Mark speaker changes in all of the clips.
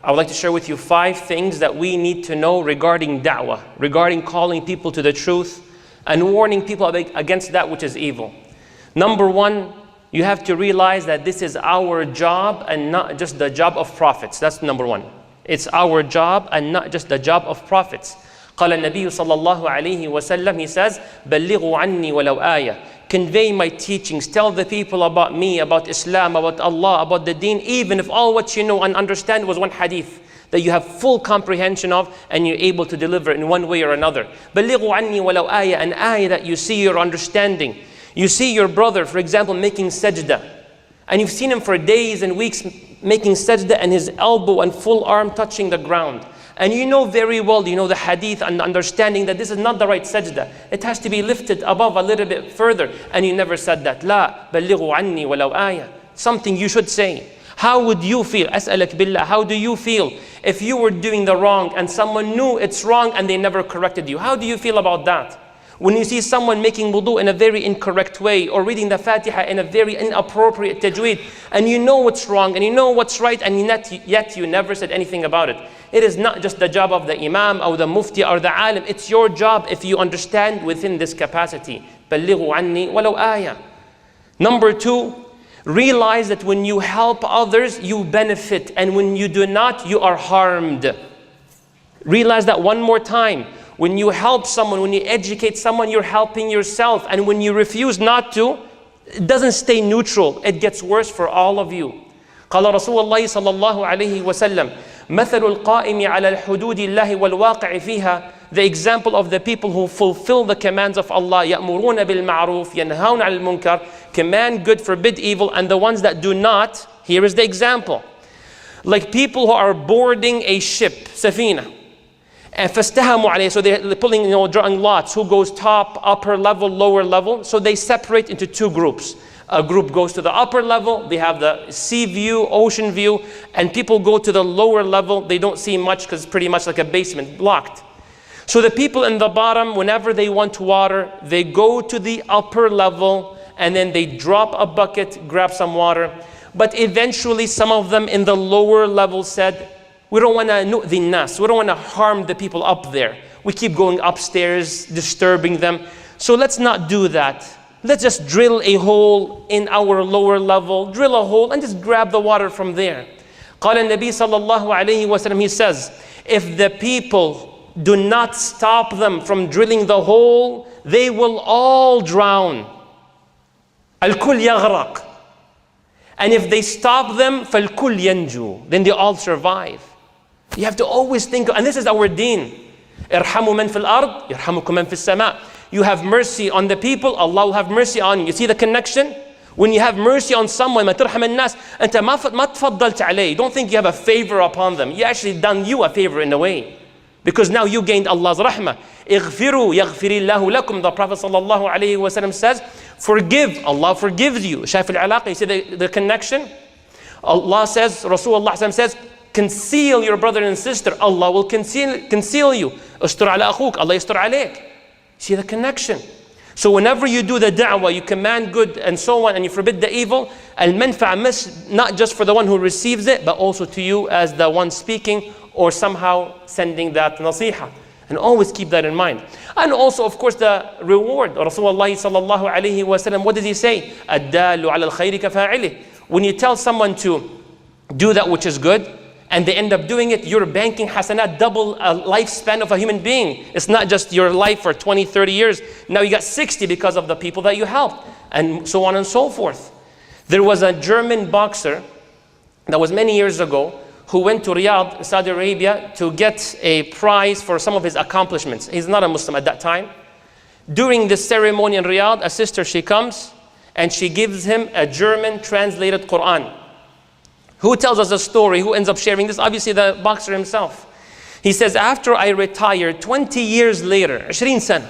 Speaker 1: I would like to share with you 5 things that we need to know regarding da'wah, regarding calling people to the truth and warning people against that which is evil. Number 1, you have to realize that this is our job and not just the job of prophets. That's number 1. It's our job and not just the job of prophets. قال النبي صلى الله عليه وسلم, he says, بلغوا عني ولو آية. Convey my teachings, tell the people about me, about Islam, about Allah, about the deen, even if all what you know and understand was one hadith that you have full comprehension of and you're able to deliver in one way or another. بلغوا عني ولو آية, an ayah that you see your understanding. You see your brother, for example, making sajda, and you've seen him for days and weeks making sajda and his elbow and full arm touching the ground. And you know very well, you know the hadith and understanding that this is not the right sajda. It has to be lifted above a little bit further. And you never said that. لا بلغوا عني ولو آية. Something you should say. How would you feel? أسألك بالله. How do you feel if you were doing the wrong and someone knew it's wrong and they never corrected you? How do you feel about that? When you see someone making wudu in a very incorrect way or reading the Fatiha in a very inappropriate tajweed, and you know what's wrong and you know what's right, and yet you never said anything about it. It is not just the job of the imam or the mufti or the alim. It's your job if you understand within this capacity. بلغوا عني ولو آية. Number 2, realize that when you help others, you benefit, and when you do not, you are harmed. Realize that one more time. When you help someone, when you educate someone, you're helping yourself. And when you refuse not to, it doesn't stay neutral. It gets worse for all of you. قال رسول الله صلى الله عليه وسلم مثل القائم على الحدود الله والواقع فيها. The example of the people who fulfill the commands of Allah, يأمرون بالمعروف ينهون عن المنكر, command good, forbid evil, and the ones that do not, here is the example. Like people who are boarding a ship, safina. And فاستهموا عليه, so they're pulling, drawing lots, who goes top, upper level, lower level. So they separate into 2 groups. A group goes to the upper level, they have the sea view, ocean view, and people go to the lower level, they don't see much because it's pretty much like a basement, blocked. So the people in the bottom, whenever they want water, they go to the upper level and then they drop a bucket, grab some water. But eventually some of them in the lower level said, we don't want to nu'dhi nas, we don't want to harm the people up there. We keep going upstairs, disturbing them. So let's not do that. Let's just drill a hole in our lower level, drill a hole and just grab the water from there. قال النبي صلى الله عليه وسلم, he says, if the people do not stop them from drilling the hole, they will all drown. الكل يغرق. And if they stop them, فالكل ينجو. Then they all survive. You have to always think, and this is our deen. ارحموا من في الأرض يرحمكم من في السماء. You have mercy on the people, Allah will have mercy on you. You see the connection? When you have mercy on someone, ما ترحم الناس, أنت ما تفضلت عليه. Don't think you have a favor upon them. You actually done you a favor in a way. Because now you gained Allah's rahmah. اغفروا يغفر الله لكم. The Prophet sallallahu alayhi wa sallam says, forgive, Allah forgives you. شايف العلاقة? You see the connection? Allah says, Rasulullah says, conceal your brother and sister, Allah will conceal you. استر على أخوك, Allah يستر عليك. See the connection? So whenever you do the da'wah, you command good and so on, and you forbid the evil, al-manfa'a, not just for the one who receives it, but also to you as the one speaking or somehow sending that nasiha. And always keep that in mind. And also, of course, the reward. Rasulullah sallallahu alayhi wa sallam, what does he say? الدال على الخير كفاعله. When you tell someone to do that which is good, and they end up doing it, you're banking hasanat, double a lifespan of a human being. It's not just your life for 20, 30 years. Now you got 60 because of the people that you helped, and so on and so forth. There was a German boxer that was many years ago who went to Riyadh, Saudi Arabia, to get a prize for some of his accomplishments. He's not a Muslim at that time. During this ceremony in Riyadh, a sister, she comes and she gives him a German translated Qur'an. Who tells us the story? Who ends up sharing this? Obviously the boxer himself. He says, after I retired, 20 years later, 20 sana,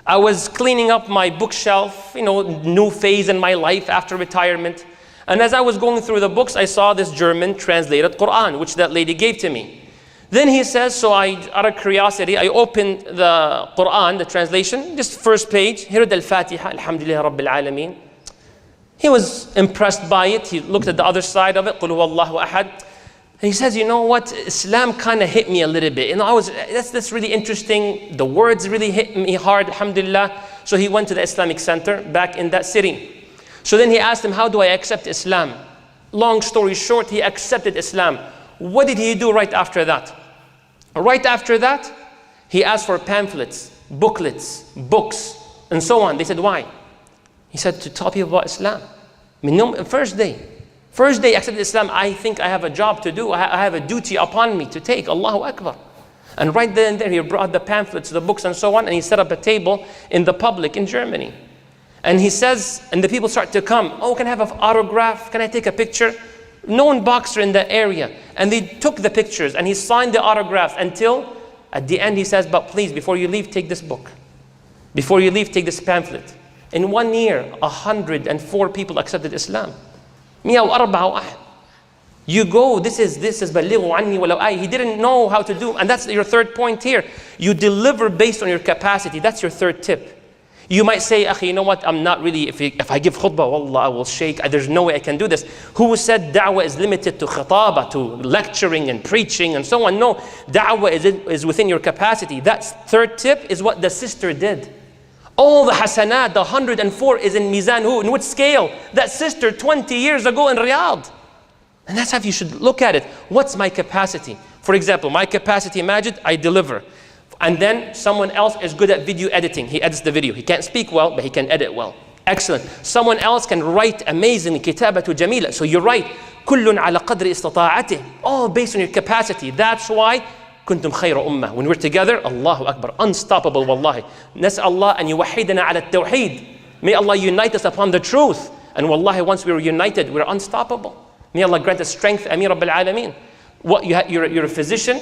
Speaker 1: I was cleaning up my bookshelf, new phase in my life after retirement. And as I was going through the books, I saw this German translated Qur'an, which that lady gave to me. Then he says, so out of curiosity, I opened the Qur'an, the translation, just first page. Here is Al-Fatiha, Alhamdulillah Rabbil Alameen. He was impressed by it. He looked at the other side of it, قُلْ هُوَ اللَّهُ أَحَدٌ. And he says, you know what, Islam kind of hit me a little bit. That's really interesting. The words really hit me hard, alhamdulillah. So he went to the Islamic center back in that city. So then he asked him, how do I accept Islam? Long story short, he accepted Islam. What did he do right after that? Right after that, he asked for pamphlets, booklets, books, and so on. They said, why? He said, to tell people about Islam. First day I accepted Islam, I think I have a job to do. I have a duty upon me to take. Allahu Akbar. And right then and there, he brought the pamphlets, the books, and so on, and he set up a table in the public in Germany. And he says, and the people start to come, oh, can I have an autograph? Can I take a picture? Known boxer in the area. And they took the pictures, and he signed the autographs until at the end he says, but please, before you leave, take this book. Before you leave, take this pamphlet. In 1 year, 104 people accepted Islam. 104 واحد. You go, this is بلغوا عني ولو آية. He didn't know how to do, and that's your third point here. You deliver based on your capacity. That's your third tip. You might say, Akhi, you know what, I'm not really, if I give khutbah, wallah, I will shake. There's no way I can do this. Who said da'wah is limited to khataba, to lecturing and preaching and so on? No, da'wah is within your capacity. That third tip is what the sister did. All the hasanat, the 104 is in mizan. Who? In which scale? That sister 20 years ago in Riyadh. And that's how you should look at it. What's my capacity? For example, my capacity, Majed, I deliver. And then someone else is good at video editing. He edits the video. He can't speak well, but he can edit well. Excellent. Someone else can write amazingly. كتابة جميلة. So you're right. كل على قدر استطاعته. All based on your capacity. That's why كنتم خير أمة. When we're together, Allahu Akbar. Unstoppable, wallahi. نسأل الله أن يوحدنا على التوحيد. May Allah unite us upon the truth. And wallahi, once we're united, we're unstoppable. May Allah grant us strength. Ameen Rabbil Alameen. What, you're a physician.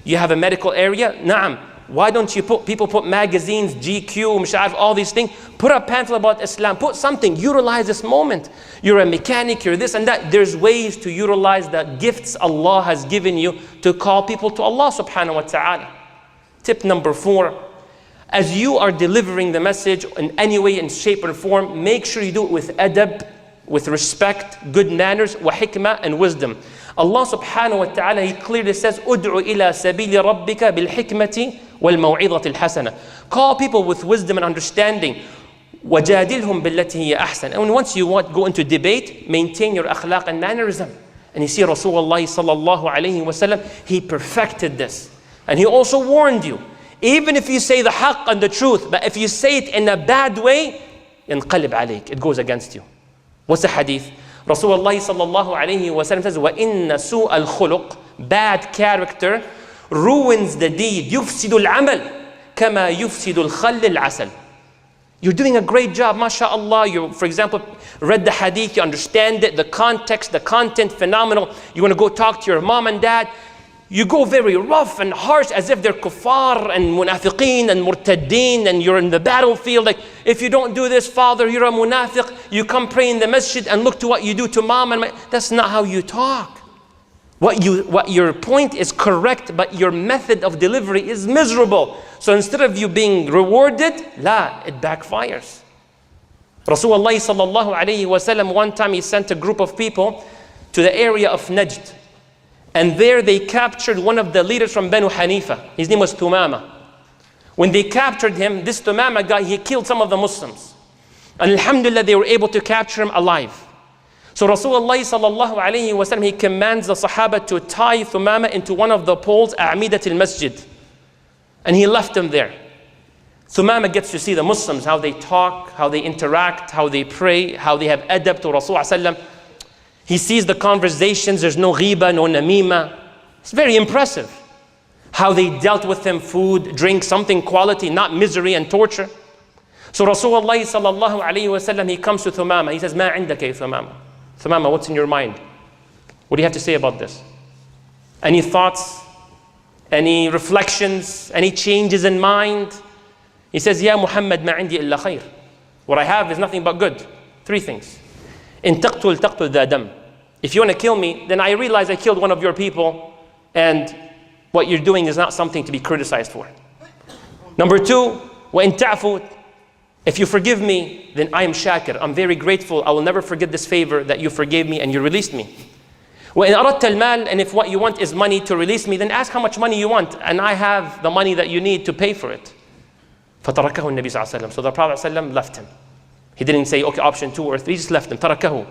Speaker 1: You have a medical area. Naam. Why don't you people put magazines, GQ, Misha'af, all these things. Put a pamphlet about Islam. Put something. Utilize this moment. You're a mechanic, you're this and that. There's ways to utilize the gifts Allah has given you to call people to Allah subhanahu wa ta'ala. Tip number 4. As you are delivering the message in any way, in shape or form, make sure you do it with adab, with respect, good manners, wa hikmah, and wisdom. Allah subhanahu wa ta'ala, He clearly says, "Ud'u ila sabili rabbika bil hikmati wal maw'idati al hasana." Call people with wisdom and understanding. وَجَادِلْهُمْ بِالَّتِي هِيَ أَحْسَنُ. And once you go into debate, maintain your akhlaq and mannerism. And you see Rasulullah sallallahu alayhi wa sallam, he perfected this. And he also warned you, even if you say the haqq and the truth, but if you say it in a bad way, ينقلب عليك, it goes against you. What's the hadith? Rasulullah sallallahu alayhi wa sallam says, وَإِنَّ سُوءَ الْخُلُقِ, bad character ruins the deed. يُفْسِدُ الْعَمَلِ كَمَا يُفْسِدُ الْخَلِّ الْعَسَلِ. You're doing a great job, mashallah. You, for example, read the hadith, you understand it, the context, the content, phenomenal. You want to go talk to your mom and dad. You go very rough and harsh as if they're kuffar and munafiqeen and murtaddeen and you're in the battlefield. Like, if you don't do this, father, you're a munafiq. You come pray in the masjid and look to what you do to mom and that's not how you talk. What your point is correct, but your method of delivery is miserable. So instead of you being rewarded, it backfires. Rasulullah sallallahu alayhi wa sallam, one time he sent a group of people to the area of Najd. And there they captured one of the leaders from Banu Hanifa. His name was Tumama. When they captured him, this Tumama guy, he killed some of the Muslims. And alhamdulillah, they were able to capture him alive. So Rasulullah sallallahu alayhi wa sallam, he commands the Sahaba to tie Thumama into one of the poles, A'midat al-Masjid. And he left him there. Thumama gets to see the Muslims, how they talk, how they interact, how they pray, how they have adab to Rasulullah sallam. He sees the conversations, there's no ghiba, no namima. It's very impressive. How they dealt with him, food, drink, something quality, not misery and torture. So Rasulullah sallallahu alayhi wa sallam, he comes to Thumama. He says, Ma indaka ya Thumama? Thumama, what's in your mind? What do you have to say about this? Any thoughts? Any reflections? Any changes in mind? He says, Ya Muhammad, ma indi illa khair. What I have is nothing but good. 3 things. In taqtul dha dam. If you want to kill me, then I realize I killed one of your people, and what you're doing is not something to be criticized for. Number 2, wa in ta'fu. If you forgive me, then I am shakir. I'm very grateful. I will never forget this favor that you forgave me and you released me. وإن أردت المال, and if what you want is money to release me, then ask how much money you want, and I have the money that you need to pay for it. فَتَرَكَهُ النَّبِي صلى الله عليه وسلم. So the Prophet صلى الله عليه وسلم left him. He didn't say, okay, option 2 or 3, he just left him. تَرَكَهُ.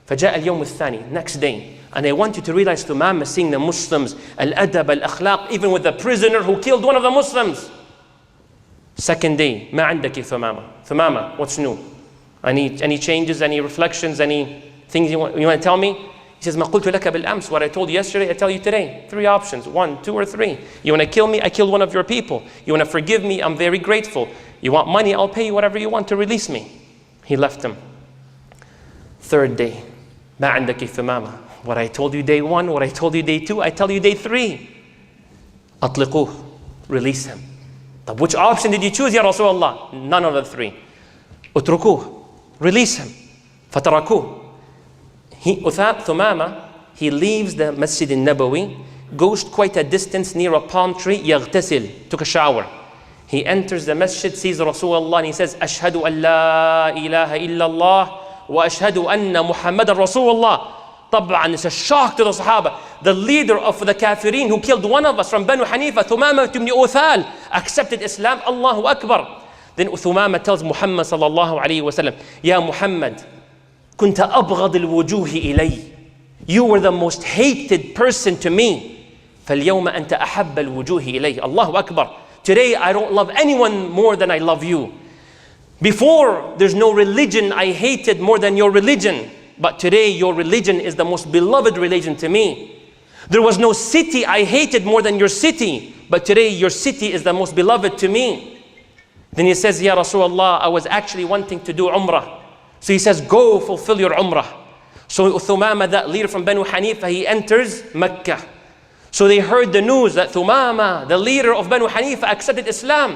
Speaker 1: فجاء اليوم الثاني, next day. And I want you to realize Thumama seeing the Muslims, al-adab, al-akhlaq, even with the prisoner who killed one of the Muslims. Second day, ما عندك Thumama? Thumama, what's new? Any changes, any reflections, any things you want to tell me? He says, ما قلت لك بالأمس, what I told you yesterday, I tell you today. 3 options, 1, 2, or 3. You want to kill me? I killed one of your people. You want to forgive me? I'm very grateful. You want money? I'll pay you whatever you want to release me. He left him. Third day, ما عندك Thumama? What I told you day 1, what I told you day 2, I tell you day 3. أطلقوه, release him. But which option did you choose, Ya Rasulullah? None of the 3. اتركوه, release him. فتركوه. Thumama, he leaves the Masjid al-Nabawi, goes quite a distance near a palm tree, يغتسل, took a shower. He enters the masjid, sees Rasulullah, and he says, أشهد أن لا إله إلا الله وأشهد أن محمد رسول الله. طبعا it's a shock to the Sahaba. The leader of the Kafirin who killed one of us from Banu Hanifa, Thumama ibn Uthal, accepted Islam. Allahu Akbar. Then Thumama tells Muhammad sallallahu alayhi wa sallam, Ya Muhammad, كنت أبغض الوجوه إلي. You were the most hated person to me. فاليوم أنت أحب الوجوه إلي. Allahu Akbar. Today I don't love anyone more than I love you. Before, there's no religion I hated more than your religion. But today your religion is the most beloved religion to me. There was no city I hated more than your city. But today your city is the most beloved to me. Then he says, Ya Rasulullah, I was actually wanting to do Umrah. So he says, go fulfill your Umrah. So Thumama, that leader from Banu Hanifa, he enters Mecca. So they heard the news that Thumama, the leader of Banu Hanifa, accepted Islam.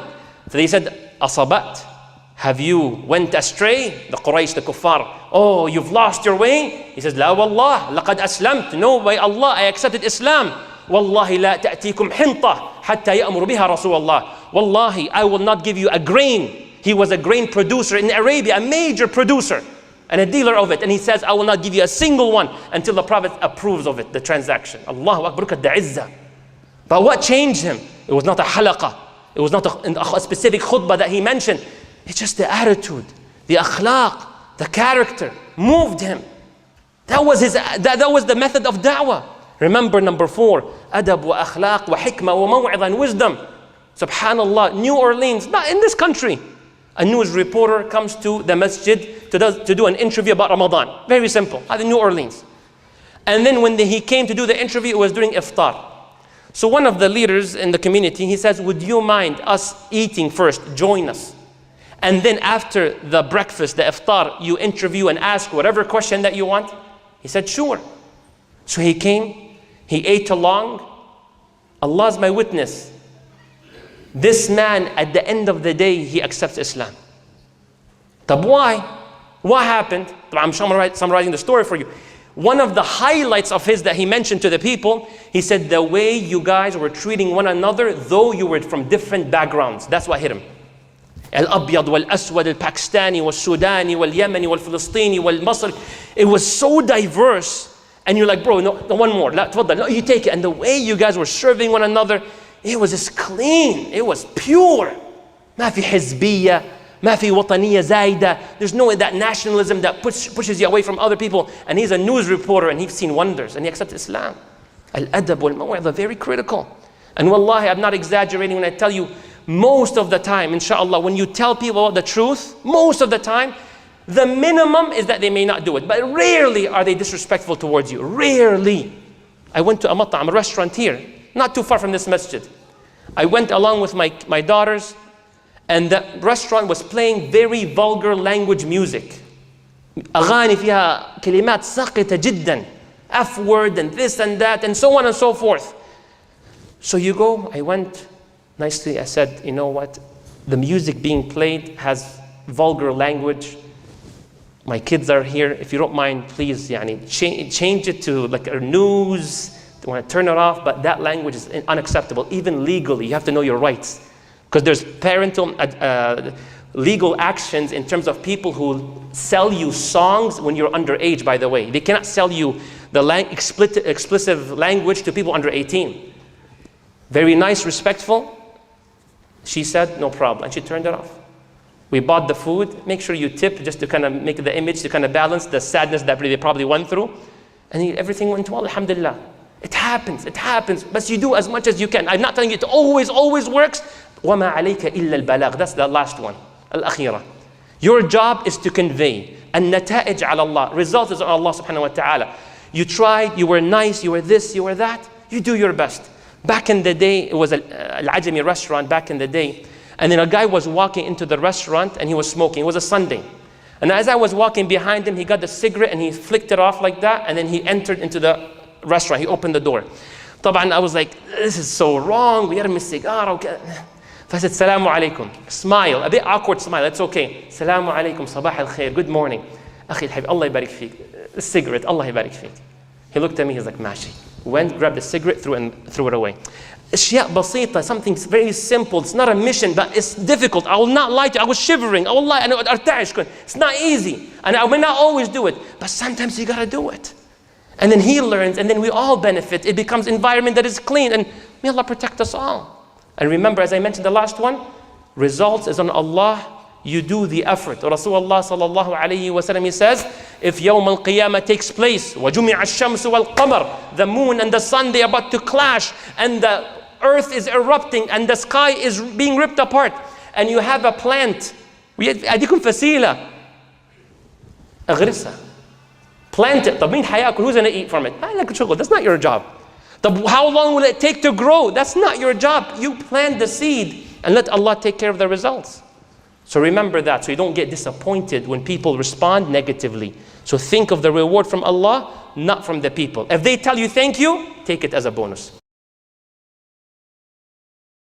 Speaker 1: So they said, Asabat, have you went astray? The Quraysh, the Kuffar. Oh, you've lost your way? He says, La wallah, laqad aslamt. No, by Allah, I accepted Islam. Wallahi la ta'tikum hinta hatta ya'mur biha Rasulullah. Wallahi, I will not give you a grain. He was a grain producer in Arabia, a major producer and a dealer of it. And he says, I will not give you a single one until the Prophet approves of it, the transaction. Allahu Akbar, look at the izzah. But what changed him? It was not a halaqah. It was not a specific khutbah that he mentioned. It's just the attitude, the akhlaq, the character moved him. That was the method of da'wah. Remember number 4, adab wa akhlaq wa hikmah wa maw'idha, and wisdom. Subhanallah, New Orleans, not in this country. A news reporter comes to the masjid to do an interview about Ramadan. Very simple, at New Orleans. And then when he came to do the interview, it was during iftar. So one of the leaders in the community, he says, would you mind us eating first? Join us. And then after the breakfast, the iftar, you interview and ask whatever question that you want? He said, sure. So he came, he ate along. Allah's my witness. This man, at the end of the day, he accepts Islam. But why? What happened? I'm summarizing the story for you. One of the highlights of his that he mentioned to the people, he said, the way you guys were treating one another, though you were from different backgrounds. That's what hit him. Al-Abyad wal-Aswad, al-Pakistani, wal-Sudani, wal-Yemeni, wal-Filistini, wal-Masri. It was so diverse. And you're like, bro, no, one more. No, you take it. And the way you guys were serving one another, it was just clean. It was pure. ما في حزبية, ما في وطنية زايدة. There's no that nationalism that pushes you away from other people. And he's a news reporter and he's seen wonders and he accepts Islam. Al-adab wal-maw'idha, very critical. And wallahi, I'm not exaggerating when I tell you, most of the time, inshallah, when you tell people about the truth, most of the time, the minimum is that they may not do it. But rarely are they disrespectful towards you. Rarely. I went to a restaurant here, not too far from this masjid. I went along with my daughters, and the restaurant was playing very vulgar language music. أغاني فيها كلمات ساقطة جدا, F word and this and that and so on and so forth. So you go, I went nicely, I said, you know what? The music being played has vulgar language. My kids are here. If you don't mind, please change it to like a news. I want to turn it off, but that language is unacceptable. Even legally, you have to know your rights. Because there's parental legal actions in terms of people who sell you songs when you're underage, by the way. They cannot sell you the explicit language to people under 18. Very nice, respectful. She said, no problem, and she turned it off. We bought the food. Make sure you tip just to kind of make the image, to kind of balance the sadness that they probably went through. And everything went well, alhamdulillah. It happens, but you do as much as you can. I'm not telling you it always works. وَمَا عَلَيْكَ إِلَّا الْبَلَاغ. That's the last one, al-akhira. Your job is to convey. النتائج على الله. Result is on Allah subhanahu wa ta'ala. You tried, you were nice, you were this, you were that. You do your best. Back in the day, it was al-Ajami restaurant back in the day. And then a guy was walking into the restaurant and he was smoking. It was a Sunday. And as I was walking behind him, he got the cigarette and he flicked it off like that. And then he entered into the restaurant. He opened the door. طبعا I was like, this is so wrong. We had a cigar. Okay. I said, Salamu alaikum. Smile, a bit awkward smile. It's okay. Salamu alaikum, sabah al-khair. Good morning. Akhi al-habib, Allah yabarik feek. The cigarette, Allah yabarik feek. He looked at me, he's like, mashi. Went, grabbed the cigarette, threw it away. Ashya basita, something very simple. It's not a mission, but it's difficult. I will not lie to you. I was shivering. I will lie. It's not easy. And I may not always do it, but sometimes you got to do it. And then he learns, and then we all benefit. It becomes environment that is clean, and may Allah protect us all. And remember, as I mentioned the last one, results is on Allah. You do the effort. Rasulullah sallallahu alayhi wa sallam, he says, if Yawm al-Qiyamah takes place, وَجُمِعَ الشَّمْسُ وَالْقَمَرُ, the moon and the sun, they are about to clash, and the earth is erupting, and the sky is being ripped apart, and you have a plant, أديكم فسيلة, أغرسها. Plant it. طب مين حياكل? Who's going to eat from it? That's not your job. How long will it take to grow? That's not your job. You plant the seed and let Allah take care of the results. So remember that, so you don't get disappointed when people respond negatively. So think of the reward from Allah, not from the people. If they tell you thank you, take it as a bonus.